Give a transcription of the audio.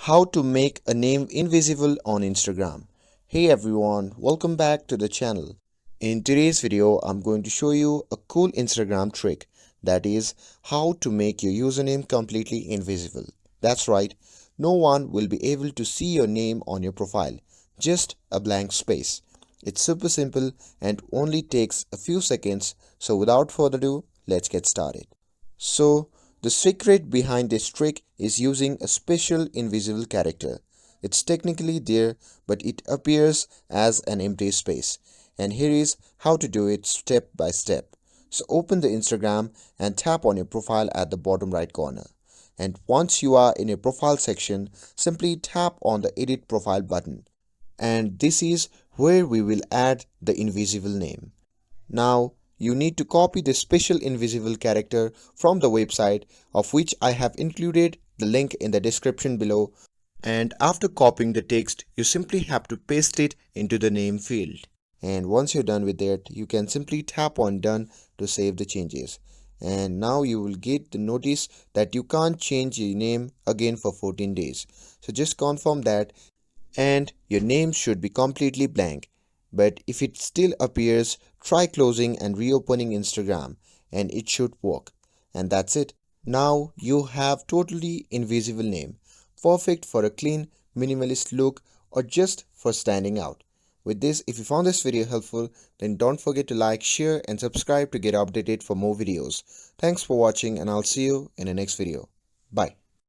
How to make a name invisible on Instagram. Hey everyone, welcome back to the channel. In today's video, I'm going to show you a cool Instagram trick, that is how to make your username completely invisible. That's right, no one will be able to see your name on your profile, just a blank space. It's super simple and only takes a few seconds, so without further ado, let's get started. So, the secret behind this trick is using a special invisible character. It's technically there, but it appears as an empty space. And here is how to do it step by step. So, open the Instagram and tap on your profile at the bottom right corner. And once you are in your profile section, simply tap on the edit profile button. And this is where we will add the invisible name. Now, you need to copy the special invisible character from the website, of which I have included the link in the description below, and after copying the text you simply have to paste it into the name field. And once you're done with that, you can simply tap on done to save the changes. And now you will get the notice that you can't change your name again for 14 days. So just confirm that, and your name should be completely blank. But if it still appears, try closing and reopening Instagram and it should work. And that's it. Now you have totally invisible name, perfect for a clean, minimalist look or just for standing out. With this, if you found this video helpful, then don't forget to like, share and subscribe to get updated for more videos. Thanks for watching and I'll see you in the next video. Bye.